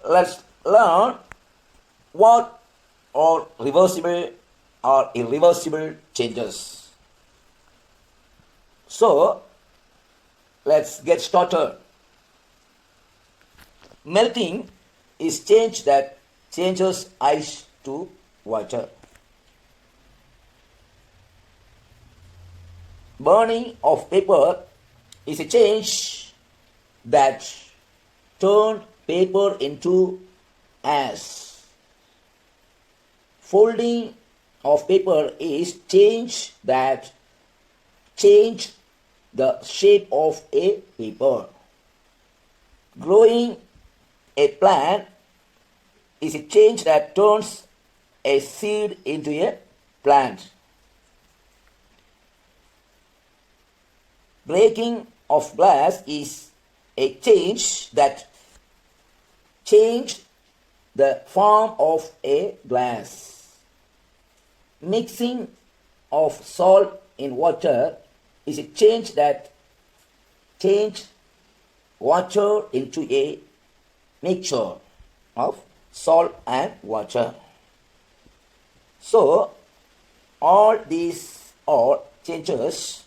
let's learn what are reversible or irreversible changes. So, let's get started. Melting is change that changes ice to water. Burning of paper is a change that turns paper into ash. Folding of paper is change that change the shape of a paper. Growing a plant is a change that turns a seed into a plant. Breaking of glass is a change that changes the form of a glass. Mixing of salt in water is a change that changes water into a mixture of salt and water. So, all these are changes.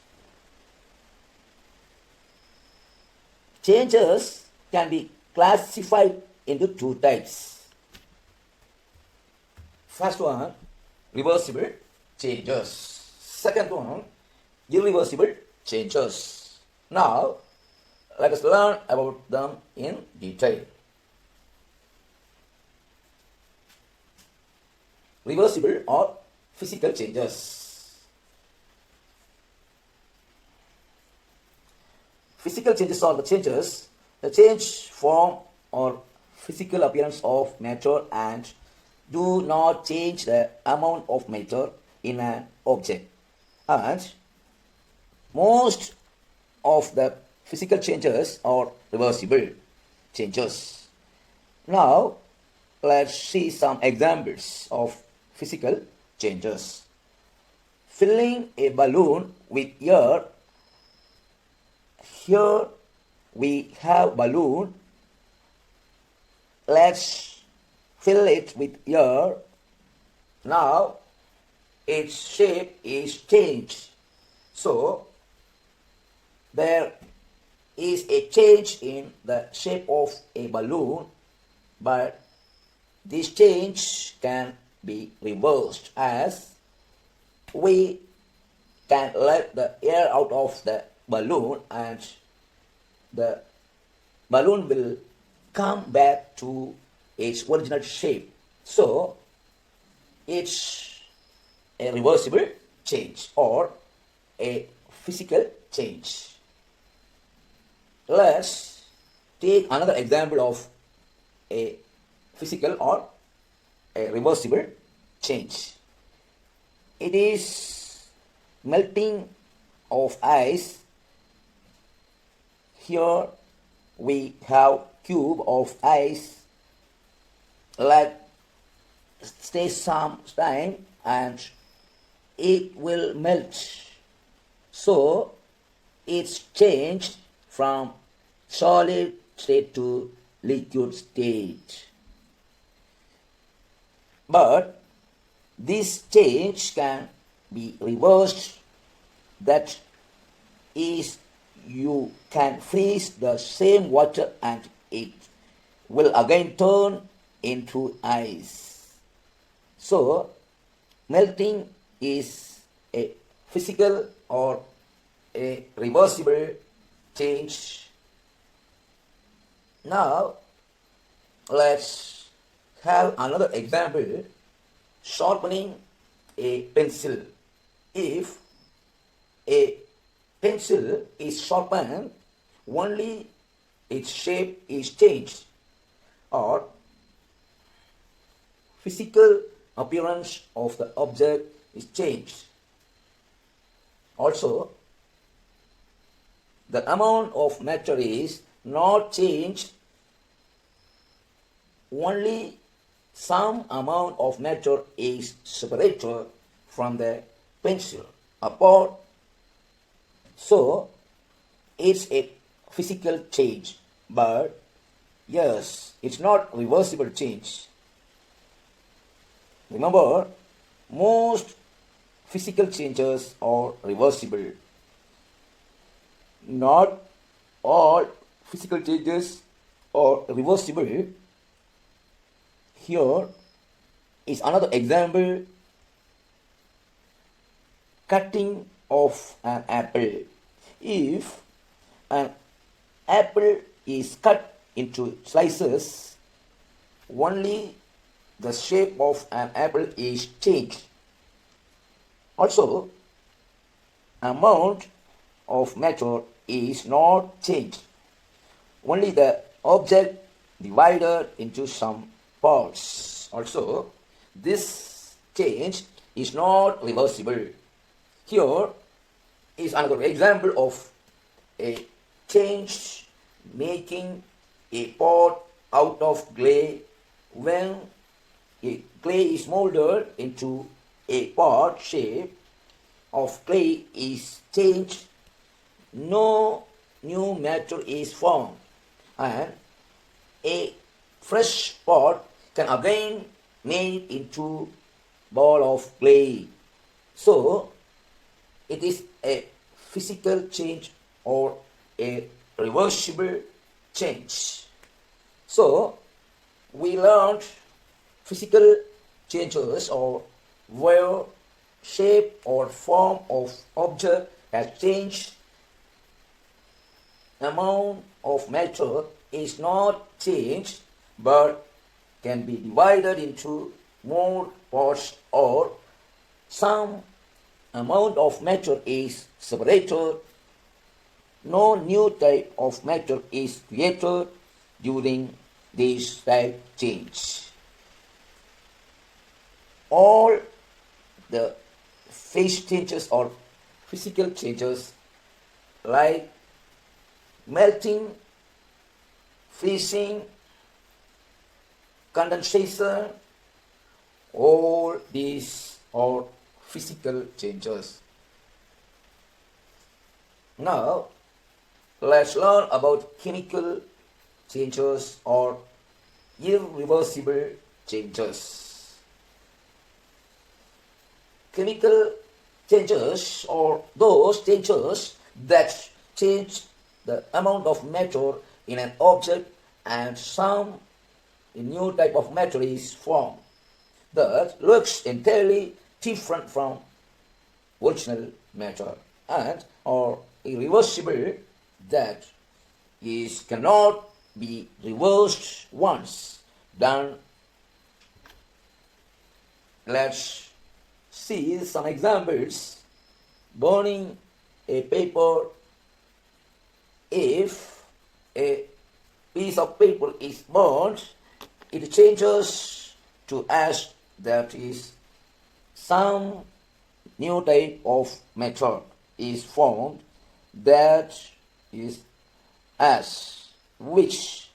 Changes can be classified into two types. First one, reversible changes. Second one, irreversible changes. Now, let us learn about them in detail. Reversible or physical changes. Physical changes are the changes that change form or physical appearance of matter and do not change the amount of matter in an object. And most of the physical changes are reversible changes. Now, let's see some examples of physical changes. Filling a balloon with air. Here we have balloon. Let's fill it with air. Now its shape is changed. So there is a change in the shape of a balloon, but this change can be reversed as we can let the air out of the balloon and the balloon will come back to its original shape. So it's a reversible change or a physical change. Let's take another example of a physical or a reversible change. It is melting of ice. Here we have cube of ice. Let stay some time and it will melt. So it's changed from solid state to liquid state. But this change can be reversed. That is, you can freeze the same water and it will again turn into ice. So, melting is a physical or a reversible change. Now, let's have another example. Sharpening a pencil. If a pencil is sharpened, only its shape is changed or physical appearance of the object is changed. Also, the amount of matter is not changed, only some amount of matter is separated from the pencil apart. So it's a physical change, but Yes, it's not reversible change. Remember, most physical changes are reversible. Not all physical changes are reversible. Here is another example: cutting of an apple. If an apple is cut into slices, only the shape of an apple is changed. Also, amount of matter is not changed. Only the object divided into some parts. Also, this change is not reversible. Here is another example of a change making a pot out of clay. When a clay is molded into a pot shape of clay is changed, no new matter is formed, and a fresh pot can again made into ball of clay. So it is a physical change or a reversible change. So we learned physical changes or where shape or form of object has changed. Amount of matter is not changed but can be divided into more parts, or some amount of matter is separated. No new type of matter is created during this type change. All the phase changes or physical changes like melting, freezing, condensation, all these are physical changes. Now, let's learn about chemical changes or irreversible changes. Chemical changes are those changes that change the amount of matter in an object and some new type of matter is formed that looks entirely different from original matter and are irreversible, that is cannot be reversed once done. Let's see some examples. Burning a paper. If a piece of paper is burnt, it changes to ash, that is, some new type of matter is formed, that is ash, which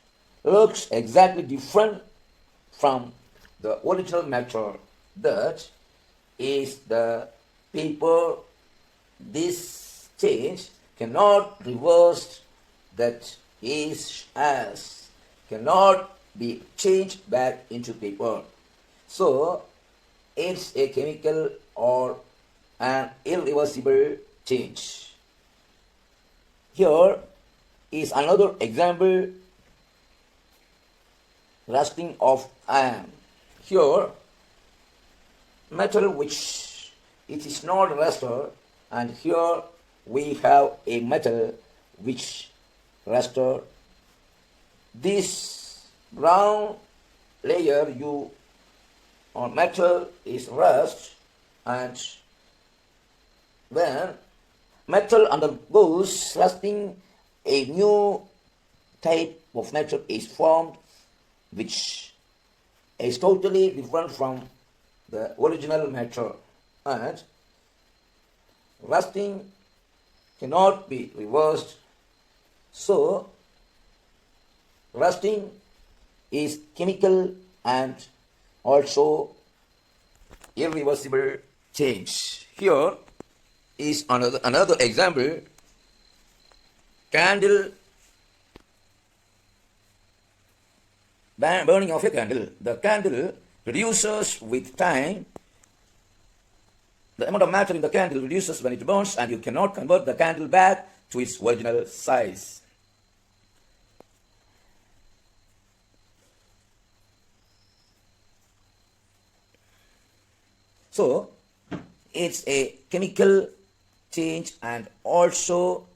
looks exactly different from the original matter, that is the paper. This change cannot reversed, that is ash cannot be changed back into paper. So it's a chemical or an irreversible change. Here is another example: rusting of iron. Here, metal which it is not rusted, and here we have a metal which rusted. This brown layer you on metal is rust, and when metal undergoes rusting, a new type of metal is formed which is totally different from the original matter, and rusting cannot be reversed. So rusting is chemical and also irreversible change. Here is another example: candle burning of a candle. The candle reduces with time. The amount of matter in the candle reduces when it burns, and you cannot convert the candle back to its original size. So, it's a chemical change and also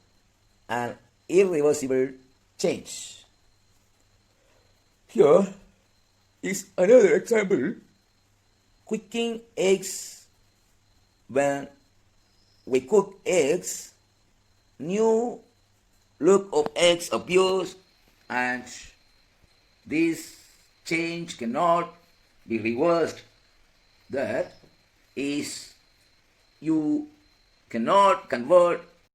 an irreversible change. Here is another example. Cooking eggs. When we cook eggs, new look of eggs appears, and this change cannot be reversed. That is, you cannot convert